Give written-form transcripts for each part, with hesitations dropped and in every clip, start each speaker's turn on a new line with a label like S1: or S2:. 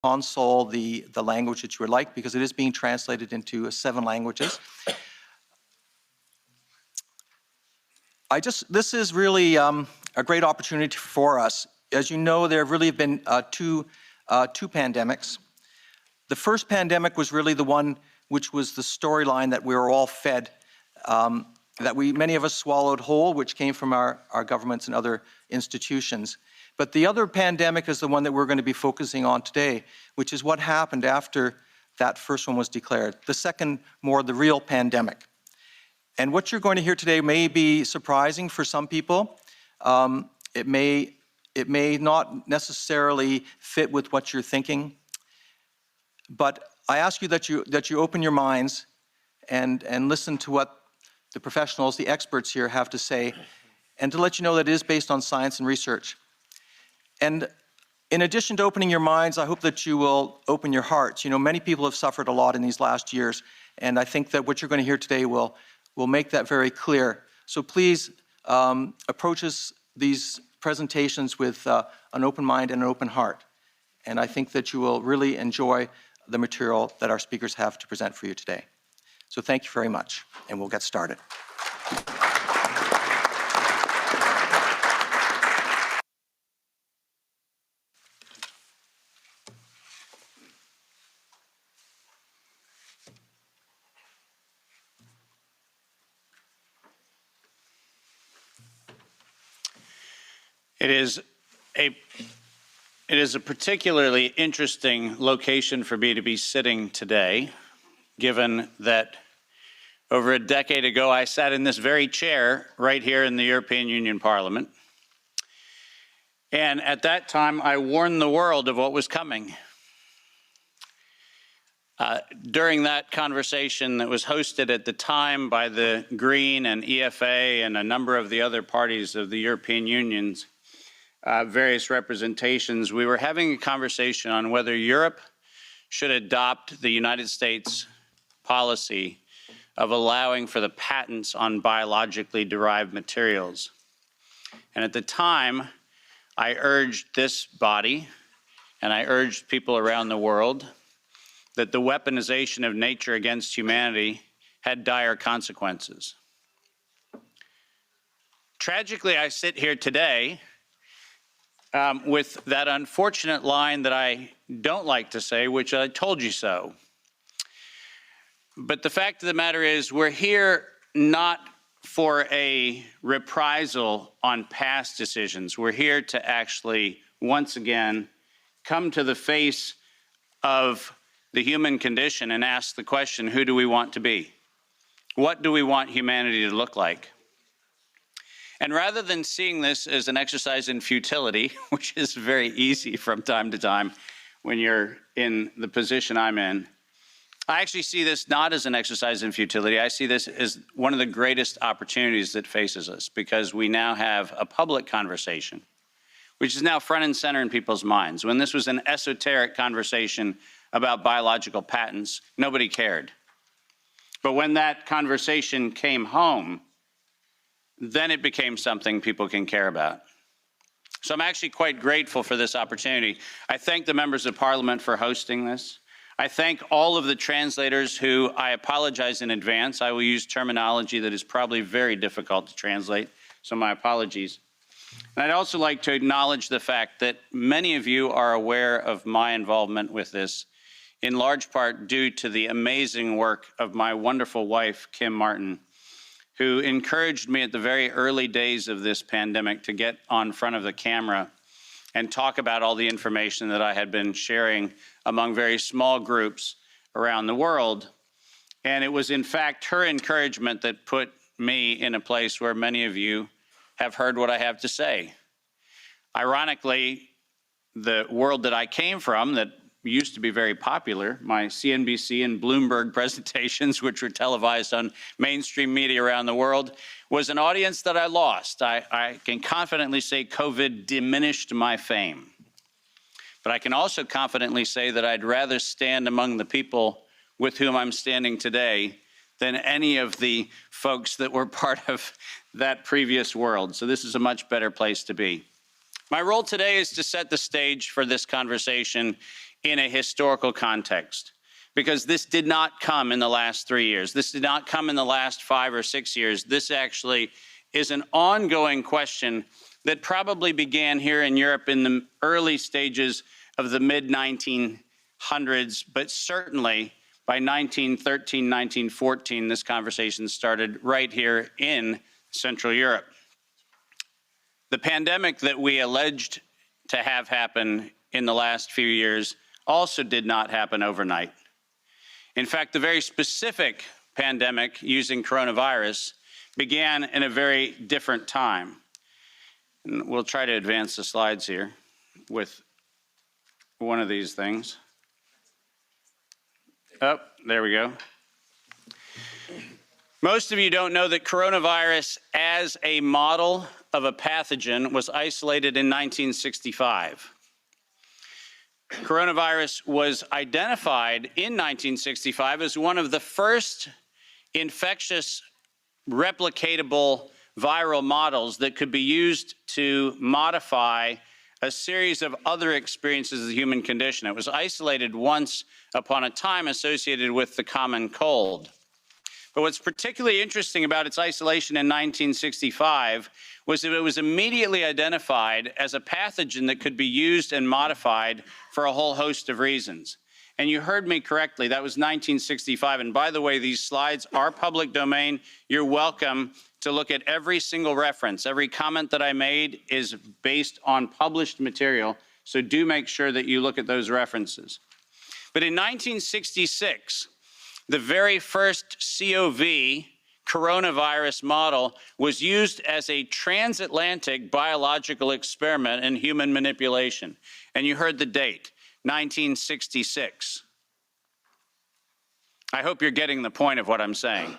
S1: console the language that you would like, because it is being translated into 7 languages. This is really a great opportunity for us. As you know, there have really been two pandemics. The first pandemic was really the one which was the storyline that we were all fed, that many of us swallowed whole, which came from our governments and other institutions. But the other pandemic is the one that we're going to be focusing on today, which is what happened after that first one was declared. The second, more the real pandemic. And what you're going to hear today may be surprising for some people. It may not necessarily fit with what you're thinking. But I ask you that you open your minds and listen to what the professionals, the experts here have to say, and to let you know that it is based on science and research. And in addition to opening your minds, I hope that you will open your hearts. You know, many people have suffered a lot in these last years, and I think that what you're going to hear today will make that very clear. So please approach these presentations with an open mind and an open heart. And I think that you will really enjoy the material that our speakers have to present for you today. So thank you very much, and we'll get started.
S2: It is a particularly interesting location for me to be sitting today, given that over a decade ago I sat in this very chair right here in the European Union Parliament. And at that time I warned the world of what was coming. During that conversation that was hosted at the time by the Green and EFA and a number of the other parties of the European Union's various representations, we were having a conversation on whether Europe should adopt the United States policy of allowing for the patents on biologically derived materials. And at the time, I urged this body, and I urged people around the world, that the weaponization of nature against humanity had dire consequences. Tragically, I sit here today with that unfortunate line that I don't like to say, which I told you so. But the fact of the matter is, we're here not for a reprisal on past decisions. We're here to actually, once again, come to the face of the human condition and ask the question, who do we want to be? What do we want humanity to look like? And rather than seeing this as an exercise in futility, which is very easy from time to time when you're in the position I'm in, I actually see this not as an exercise in futility. I see this as one of the greatest opportunities that faces us, because we now have a public conversation, which is now front and center in people's minds. When this was an esoteric conversation about biological patents, nobody cared. But when that conversation came home, then it became something people can care about. So I'm actually quite grateful for this opportunity. I thank the members of Parliament for hosting this. I thank all of the translators who, I apologize in advance. I will use terminology that is probably very difficult to translate, so my apologies. And I'd also like to acknowledge the fact that many of you are aware of my involvement with this, in large part due to the amazing work of my wonderful wife, Kim Martin, who encouraged me at the very early days of this pandemic to get on front of the camera and talk about all the information that I had been sharing among very small groups around the world. And it was, in fact, her encouragement that put me in a place where many of you have heard what I have to say. Ironically, the world that I came from, that used to be very popular, my CNBC and Bloomberg presentations, which were televised on mainstream media around the world, was an audience that I lost. I can confidently say COVID diminished my fame. But I can also confidently say that I'd rather stand among the people with whom I'm standing today than any of the folks that were part of that previous world. So this is a much better place to be. My role today is to set the stage for this conversation in a historical context, because this did not come in the last 3 years. This did not come in the last 5 or 6 years. This actually is an ongoing question that probably began here in Europe in the early stages of the mid-1900s, but certainly by 1913, 1914, this conversation started right here in Central Europe. The pandemic that we alleged to have happen in the last few years also did not happen overnight. In fact, the very specific pandemic using coronavirus began in a very different time. And we'll try to advance the slides here with one of these things. Oh, there we go. Most of you don't know that coronavirus as a model of a pathogen was isolated in 1965. Coronavirus was identified in 1965 as one of the first infectious replicatable viral models that could be used to modify a series of other experiences of the human condition. It was isolated once upon a time associated with the common cold. But what's particularly interesting about its isolation in 1965 was that it was immediately identified as a pathogen that could be used and modified for a whole host of reasons. And you heard me correctly, that was 1965. And by the way, these slides are public domain. You're welcome to look at every single reference. Every comment that I made is based on published material, so do make sure that you look at those references. But in 1966, the very first COV coronavirus model was used as a transatlantic biological experiment in human manipulation. And you heard the date, 1966. I hope you're getting the point of what I'm saying.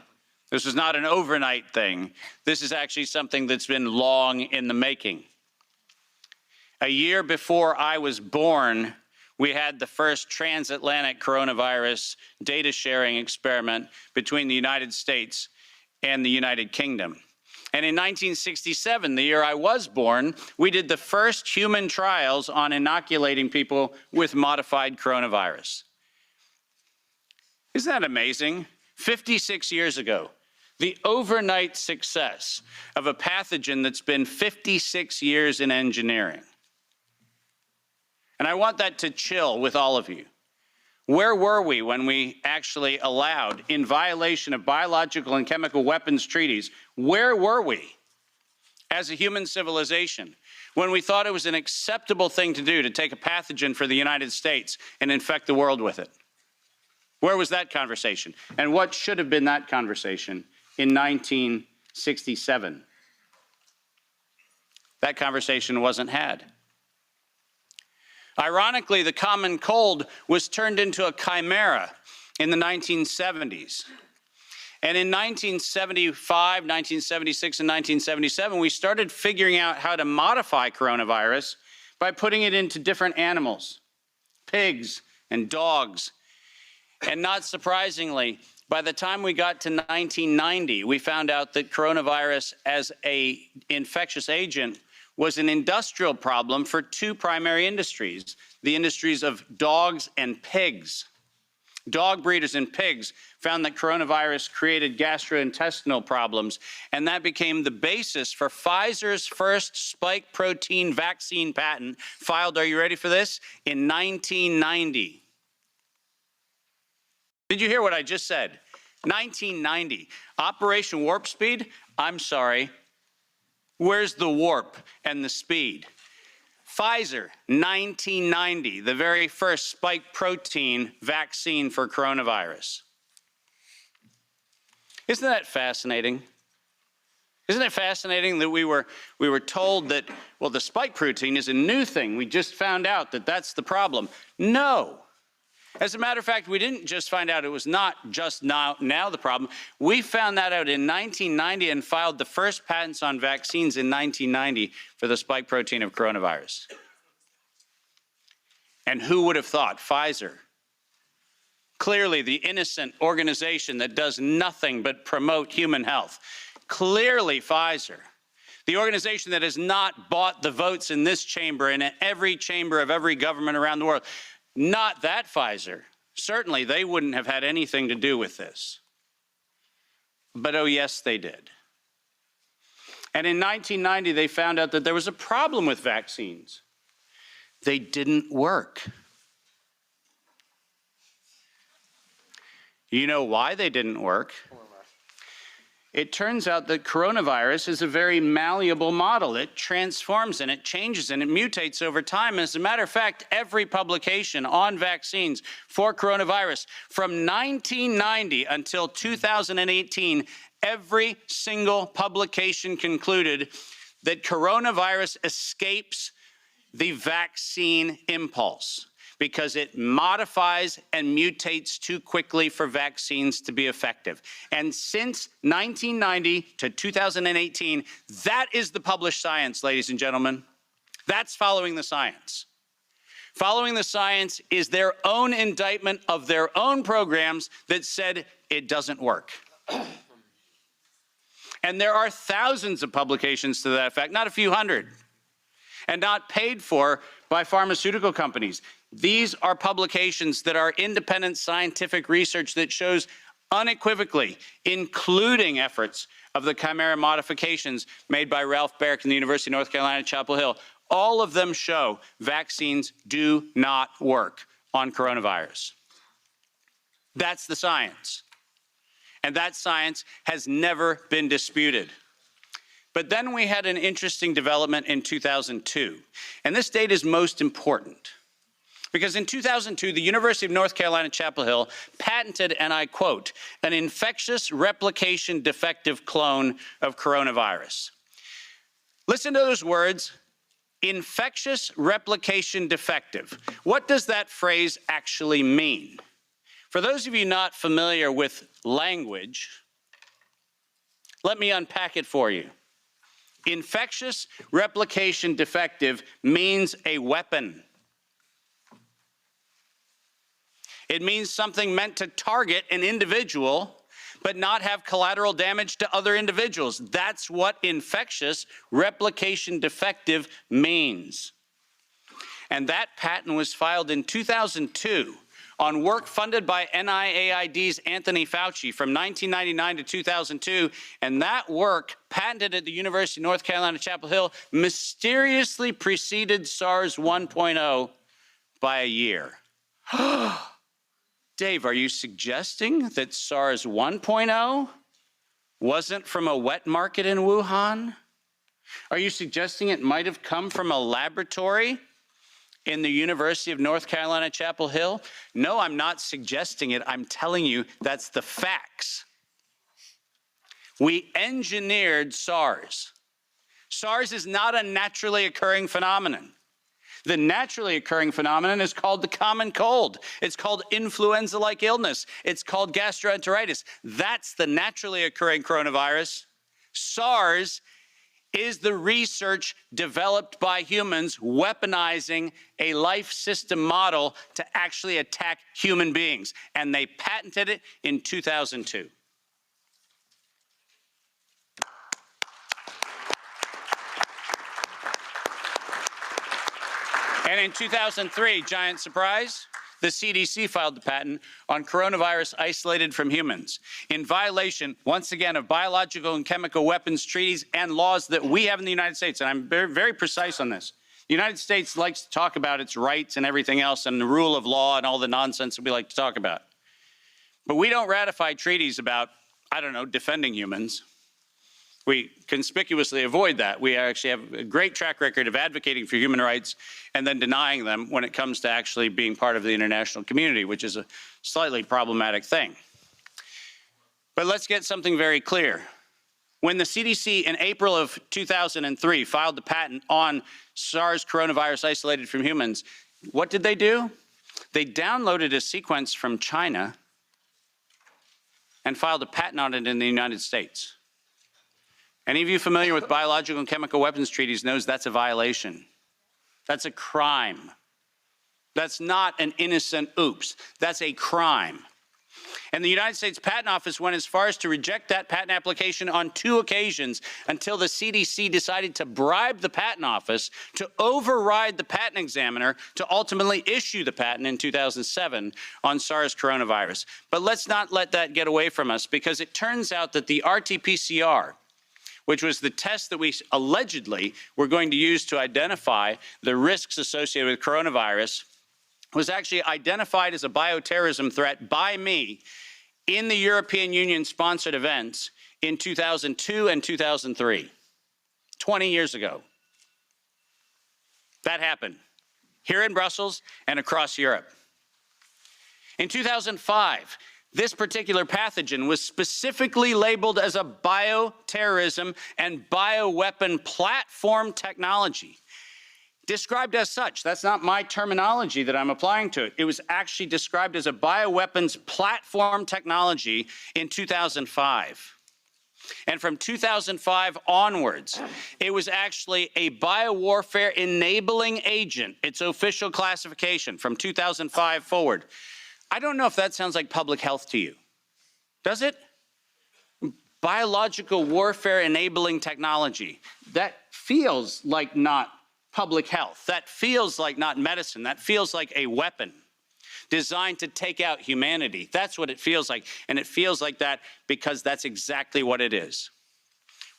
S2: This is not an overnight thing. This is actually something that's been long in the making. A year before I was born, we had the first transatlantic coronavirus data sharing experiment between the United States and the United Kingdom. And in 1967, the year I was born, we did the first human trials on inoculating people with modified coronavirus. Isn't that amazing? 56 years ago, the overnight success of a pathogen that's been 56 years in engineering. And I want that to chill with all of you. Where were we when we actually allowed, in violation of biological and chemical weapons treaties, where were we as a human civilization when we thought it was an acceptable thing to do to take a pathogen for the United States and infect the world with it? Where was that conversation? And what should have been that conversation in 1967? That conversation wasn't had. Ironically, the common cold was turned into a chimera in the 1970s. And in 1975, 1976, and 1977, we started figuring out how to modify coronavirus by putting it into different animals, pigs and dogs. And not surprisingly, by the time we got to 1990, we found out that coronavirus as an infectious agent was an industrial problem for two primary industries, the industries of dogs and pigs. Dog breeders and pigs found that coronavirus created gastrointestinal problems, and that became the basis for Pfizer's first spike protein vaccine patent, filed, are you ready for this, in 1990. Did you hear what I just said? 1990. Operation Warp Speed? I'm sorry. Where's the warp and the speed? Pfizer, 1990, the very first spike protein vaccine for coronavirus. Isn't that fascinating? Isn't it fascinating that we were told that, well, the spike protein is a new thing. We just found out that that's the problem. No. As a matter of fact, we didn't just find out it was not just now the problem. We found that out in 1990 and filed the first patents on vaccines in 1990 for the spike protein of coronavirus. And who would have thought? Pfizer. Clearly the innocent organization that does nothing but promote human health. Clearly Pfizer. The organization that has not bought the votes in this chamber and in every chamber of every government around the world. Not that Pfizer. Certainly they wouldn't have had anything to do with this. But oh yes, they did. And in 1990, they found out that there was a problem with vaccines. They didn't work. You know why they didn't work? It turns out that coronavirus is a very malleable model. It transforms and it changes and it mutates over time. As a matter of fact, every publication on vaccines for coronavirus from 1990 until 2018, every single publication concluded that coronavirus escapes the vaccine impulse because it modifies and mutates too quickly for vaccines to be effective. And since 1990 to 2018, that is the published science, ladies and gentlemen. That's following the science. Following the science is their own indictment of their own programs that said it doesn't work. And there are thousands of publications to that effect, not a few hundred, and not paid for by pharmaceutical companies. These are publications that are independent scientific research that shows unequivocally, including efforts of the chimera modifications made by Ralph Baric in the University of North Carolina, Chapel Hill. All of them show vaccines do not work on coronavirus. That's the science. And that science has never been disputed. But then we had an interesting development in 2002. And this date is most important. Because in 2002, the University of North Carolina, Chapel Hill patented, and I quote, an infectious replication defective clone of coronavirus. Listen to those words, infectious replication defective. What does that phrase actually mean? For those of you not familiar with language, let me unpack it for you. Infectious replication defective means a weapon. It means something meant to target an individual, but not have collateral damage to other individuals. That's what infectious replication defective means. And that patent was filed in 2002 on work funded by NIAID's Anthony Fauci from 1999 to 2002. And that work, patented at the University of North Carolina, Chapel Hill, mysteriously preceded SARS 1.0 by a year. Dave, are you suggesting that SARS 1.0 wasn't from a wet market in Wuhan? Are you suggesting it might have come from a laboratory in the University of North Carolina, Chapel Hill? No, I'm not suggesting it. I'm telling you that's the facts. We engineered SARS. SARS is not a naturally occurring phenomenon. The naturally occurring phenomenon is called the common cold. It's called influenza-like illness. It's called gastroenteritis. That's the naturally occurring coronavirus. SARS is the research developed by humans weaponizing a life system model to actually attack human beings. And they patented it in 2002. And in 2003, giant surprise, the CDC filed the patent on coronavirus isolated from humans in violation, once again, of biological and chemical weapons treaties and laws that we have in the United States. And I'm very, very precise on this. The United States likes to talk about its rights and everything else and the rule of law and all the nonsense that we like to talk about. But we don't ratify treaties about, I don't know, defending humans. We conspicuously avoid that. We actually have a great track record of advocating for human rights and then denying them when it comes to actually being part of the international community, which is a slightly problematic thing. But let's get something very clear. When the CDC in April of 2003 filed the patent on SARS coronavirus isolated from humans, what did they do? They downloaded a sequence from China and filed a patent on it in the United States. Any of you familiar with biological and chemical weapons treaties knows that's a violation. That's a crime. That's not an innocent oops. That's a crime. And the United States Patent Office went as far as to reject that patent application on 2 occasions until the CDC decided to bribe the Patent Office to override the patent examiner to ultimately issue the patent in 2007 on SARS coronavirus. But let's not let that get away from us, because it turns out that the RT-PCR, which was the test that we allegedly were going to use to identify the risks associated with coronavirus, was actually identified as a bioterrorism threat by me in the European Union-sponsored events in 2002 and 2003, 20 years ago. That happened here in Brussels and across Europe. In 2005, this particular pathogen was specifically labeled as a bioterrorism and bioweapon platform technology. Described as such. That's not my terminology that I'm applying to it. It was actually described as a bioweapons platform technology in 2005. And from 2005 onwards, it was actually a biowarfare enabling agent, its official classification from 2005 forward. I don't know if that sounds like public health to you. Does it? Biological warfare enabling technology. That feels like not public health. That feels like not medicine. That feels like a weapon designed to take out humanity. That's what it feels like. And it feels like that because that's exactly what it is.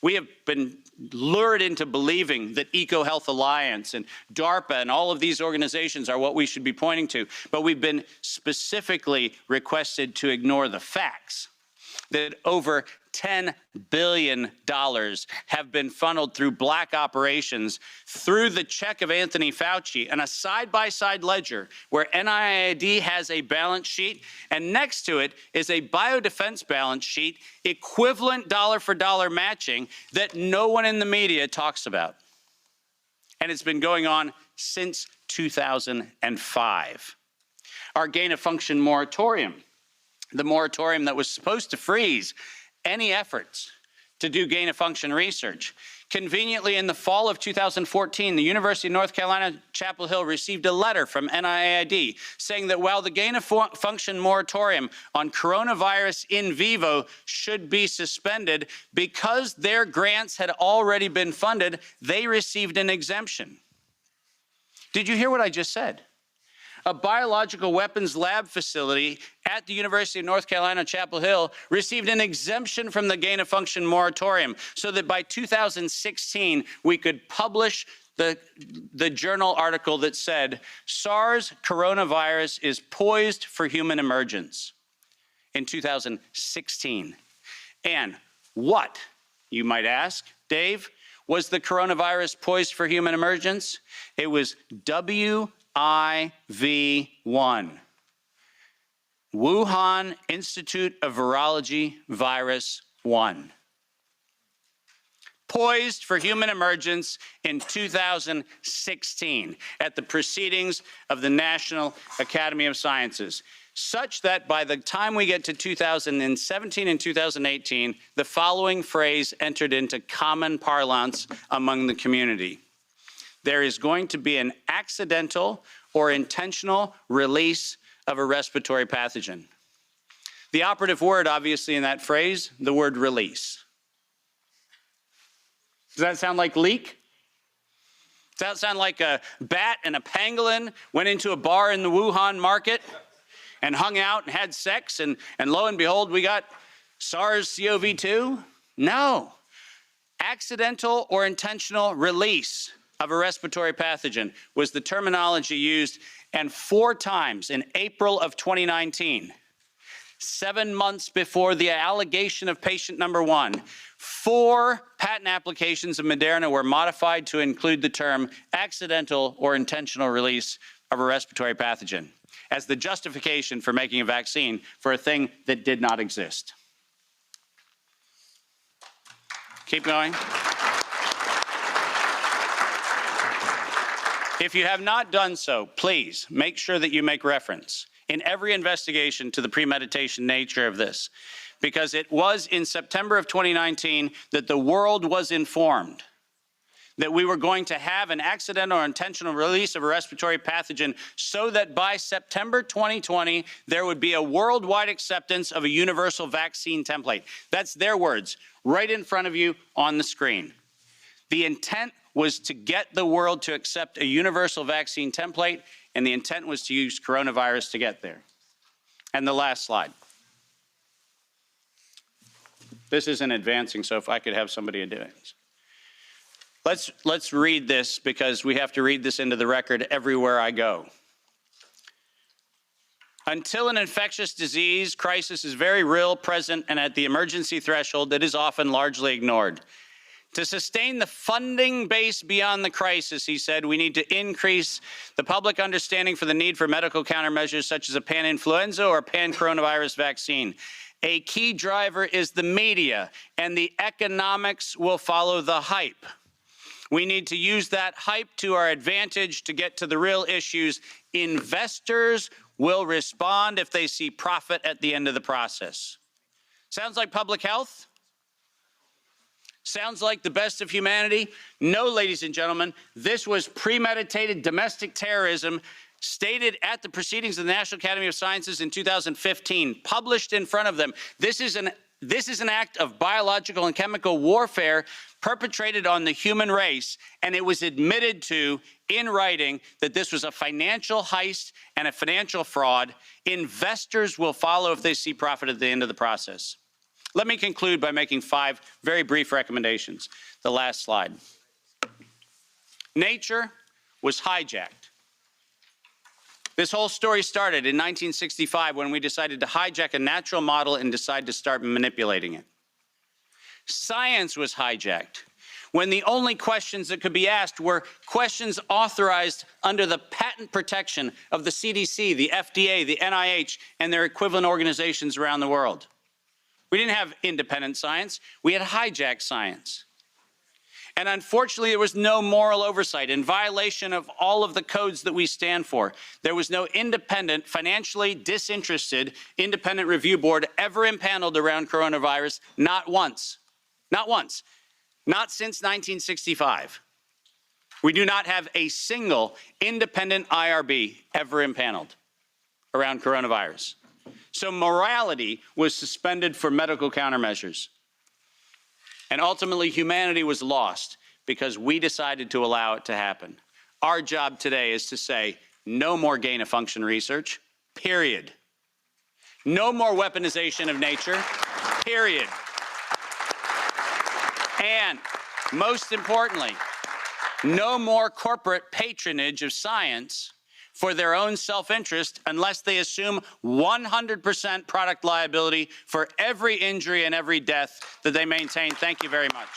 S2: We have been lured into believing that EcoHealth Alliance and DARPA and all of these organizations are what we should be pointing to. But we've been specifically requested to ignore the facts that over $10 billion have been funneled through black operations through the check of Anthony Fauci and a side-by-side ledger where NIAID has a balance sheet and next to it is a biodefense balance sheet equivalent dollar-for-dollar matching that no one in the media talks about. And it's been going on since 2005. Our gain-of-function moratorium, the moratorium that was supposed to freeze any efforts to do gain-of-function research. Conveniently, in the fall of 2014, the University of North Carolina, Chapel Hill received a letter from NIAID saying that while the gain-of-function moratorium on coronavirus in vivo should be suspended, because their grants had already been funded, they received an exemption. Did you hear what I just said? A biological weapons lab facility at the University of North Carolina, Chapel Hill, received an exemption from the gain-of-function moratorium so that by 2016, we could publish the journal article that said, SARS coronavirus is poised for human emergence in 2016. And what, you might ask, Dave, was the coronavirus poised for human emergence? It was WIV1, Wuhan Institute of Virology Virus 1. Poised for human emergence in 2016 at the proceedings of the National Academy of Sciences, such that by the time we get to 2017 and 2018, the following phrase entered into common parlance among the community. There is going to be an accidental or intentional release of a respiratory pathogen. The operative word, obviously, in that phrase, the word release. Does that sound like leak? Does that sound like a bat and a pangolin went into a bar in the Wuhan market and hung out and had sex, and lo and behold, we got SARS-CoV-2? No. Accidental or intentional release of a respiratory pathogen was the terminology used, and 4 times in April of 2019, 7 months before the allegation of patient number 1, 4 patent applications of Moderna were modified to include the term accidental or intentional release of a respiratory pathogen as the justification for making a vaccine for a thing that did not exist. Keep going. If you have not done so, please make sure that you make reference in every investigation to the premeditation nature of this, because it was in September of 2019 that the world was informed that we were going to have an accidental or intentional release of a respiratory pathogen so that by September 2020, there would be a worldwide acceptance of a universal vaccine template. That's their words, right in front of you on the screen. The intent was to get the world to accept a universal vaccine template, and the intent was to use coronavirus to get there. And the last slide. This isn't advancing, so if I could have somebody do it. Let's read this, because we have to read this into the record everywhere I go. Until an infectious disease crisis is very real, present, and at the emergency threshold, it is often largely ignored. To sustain the funding base beyond the crisis, he said, we need to increase the public understanding for the need for medical countermeasures such as a pan-influenza or pan-coronavirus vaccine. A key driver is the media, and the economics will follow the hype. We need to use that hype to our advantage to get to the real issues. Investors will respond if they see profit at the end of the process. Sounds like public health? Sounds like the best of humanity? No, ladies and gentlemen, this was premeditated domestic terrorism stated at the proceedings of the National Academy of Sciences in 2015, published in front of them. This is an act of biological and chemical warfare perpetrated on the human race, and it was admitted to in writing that this was a financial heist and a financial fraud. Investors will follow if they see profit at the end of the process. Let me conclude by making 5 very brief recommendations. The last slide. Nature was hijacked. This whole story started in 1965 when we decided to hijack a natural model and decide to start manipulating it. Science was hijacked when the only questions that could be asked were questions authorized under the patent protection of the CDC, the FDA, the NIH, and their equivalent organizations around the world. We didn't have independent science. We had hijacked science. And unfortunately, there was no moral oversight in violation of all of the codes that we stand for. There was no independent, financially disinterested, independent review board ever impaneled around coronavirus, not once. Not once. Not since 1965. We do not have a single independent IRB ever impaneled around coronavirus. So morality was suspended for medical countermeasures. And ultimately, humanity was lost because we decided to allow it to happen. Our job today is to say, no more gain-of-function research, period. No more weaponization of nature, period. And most importantly, no more corporate patronage of science for their own self-interest unless they assume 100% product liability for every injury and every death that they maintain. Thank you very much.